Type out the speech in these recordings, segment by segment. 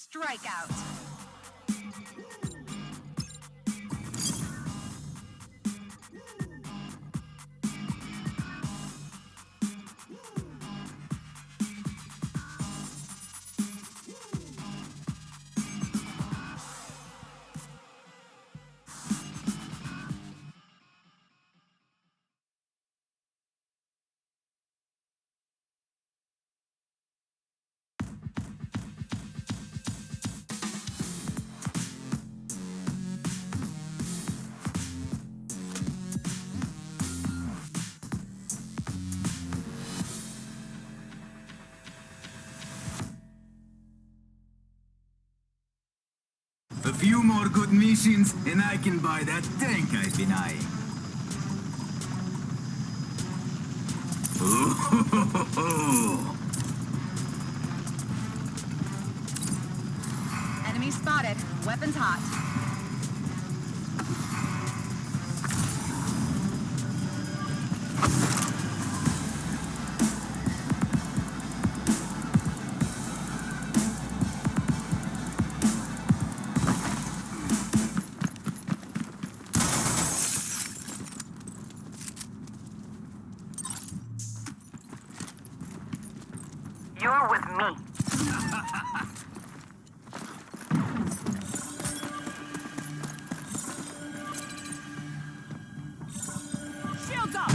Strikeout. A few more good missions, and I can buy that tank I've been eyeing. Ooh. Enemy spotted. Weapons hot. You're with me. Shields up!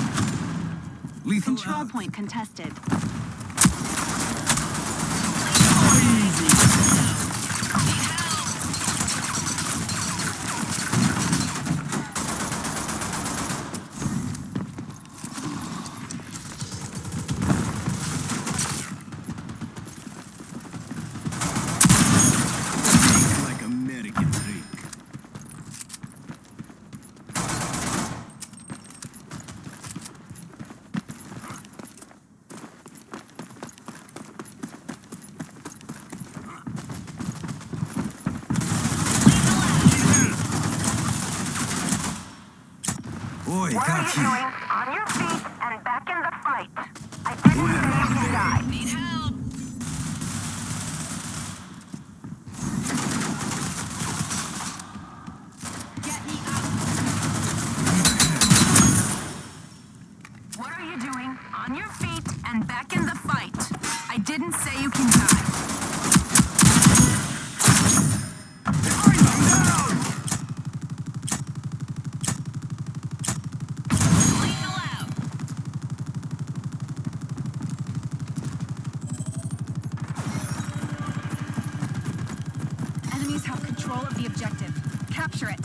Lethal Control out. point contested. Like American trick. Oi, What are you Kachi. doing? On your feet and back in the fight. I didn't say you can die. Need help! Get me up! What are you doing? On your feet and back in the fight. I didn't say you can die. Lethal out! Enemies have control of the objective. Capture it.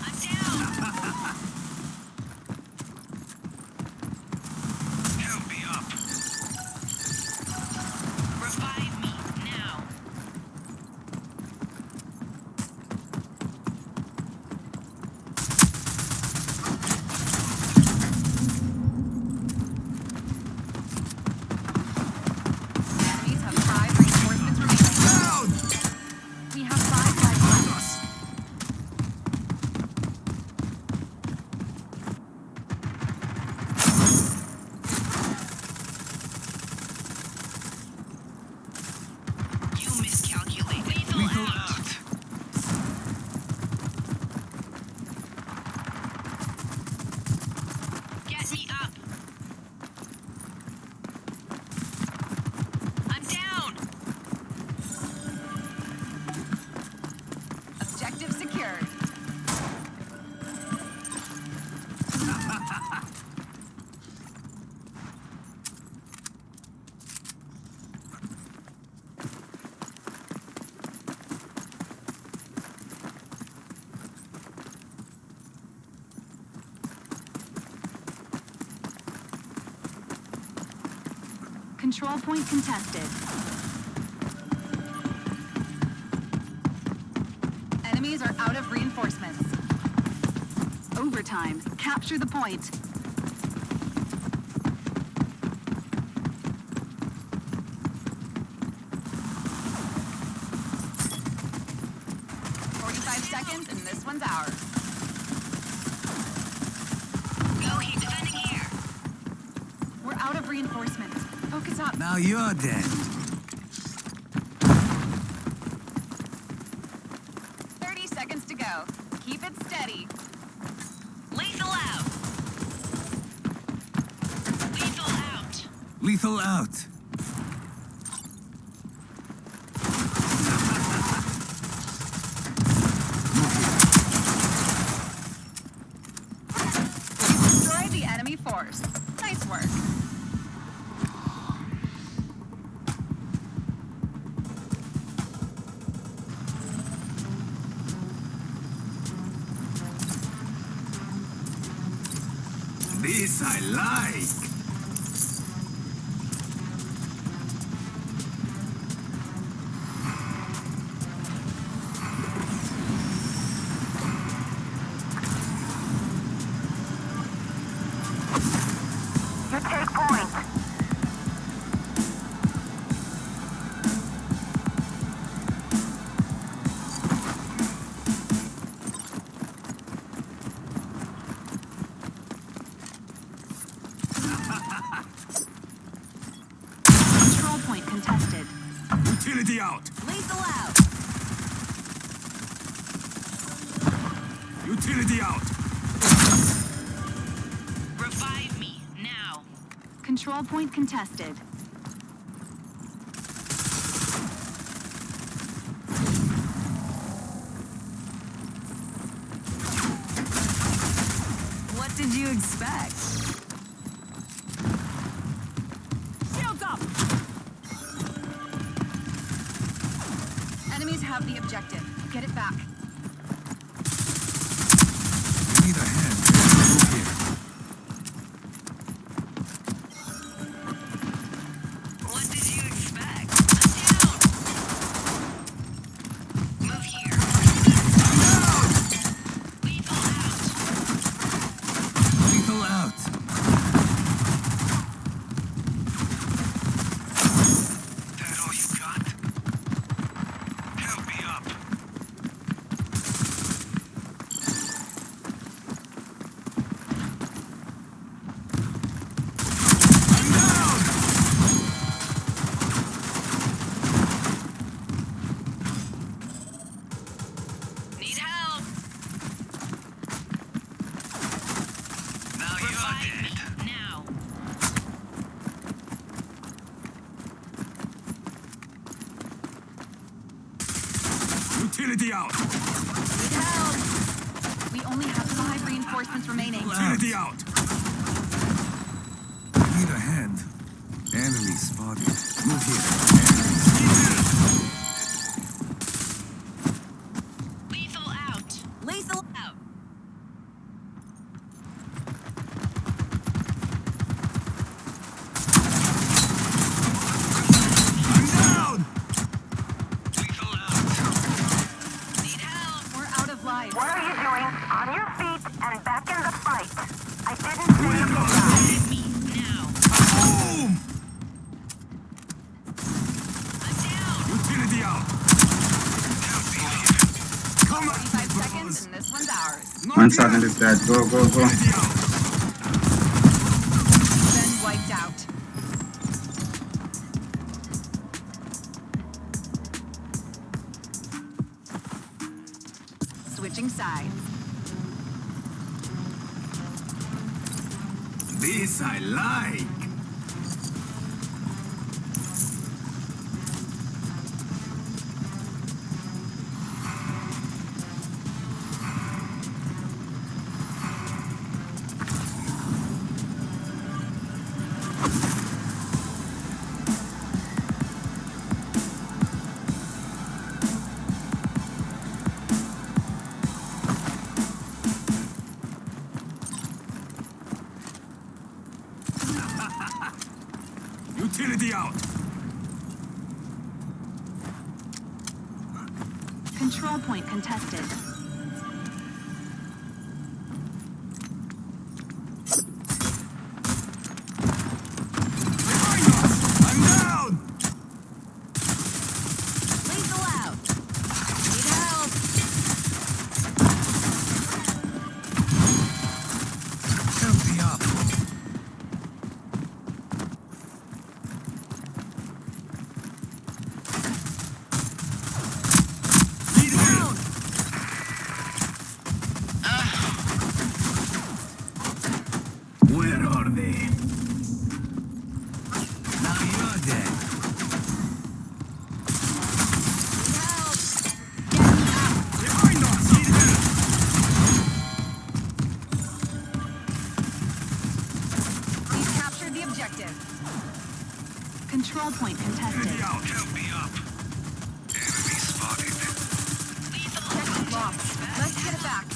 I'm down! Help me up. Revive me now! Enemies have 5 reinforcements remaining. Down! We have 5 lives left. You miscalculate. Lethal out. Get me up. I'm down. Objective secured. Control point contested. Enemies are out of reinforcements. Overtime. Capture the point. 25 seconds, and this one's ours. Go here, defending here. We're out of reinforcements. Focus up. Now you're dead. 30 seconds to go. Keep it steady. Lethal out. Lethal out. Lethal out. Destroy the enemy force. Nice work. This I like. You take point. Control point contested. Utility out. Lethal out. Utility out. Revive me now. Control point contested. What did you expect? Shields up. Enemies have the objective. Get it back. We need a hand. Move here. What did you expect? I'm down. Move here. Lethal out. Lethal out. That all you got? Help me up. I'm down. Need help. Now Revive you're me dead. now. Utility out. Need help. We only have 5 reinforcements remaining. Utility out. Need a hand. Enemy spotted. Move here. Lethal out. Lethal out. I'm down. Lethal out. Need help. We're out of lives. What are you doing? On your feet and back in the fight. I didn't say you could die. Revive me now. Boom. I'm down. Utility out. Come on. 25 seconds, and this one's ours. Not One yet. second is dead. Go, go, go. Utility out. Then wiped out. Switching sides. This I like. Utility out. Control point contested. Behind us. I'm down. Lethal out. Need help. Control point contested. Help me up. Enemy spotted. Objective lost. Let's get it back.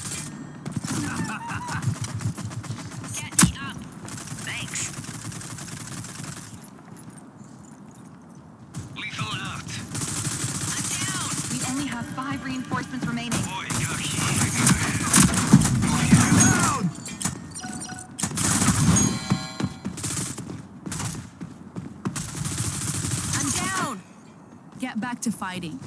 Get me up. Thanks. Lethal out. I'm down. We only have 5 reinforcements remaining. Boy, got healing in the head. Down! I'm down. Get back to fighting.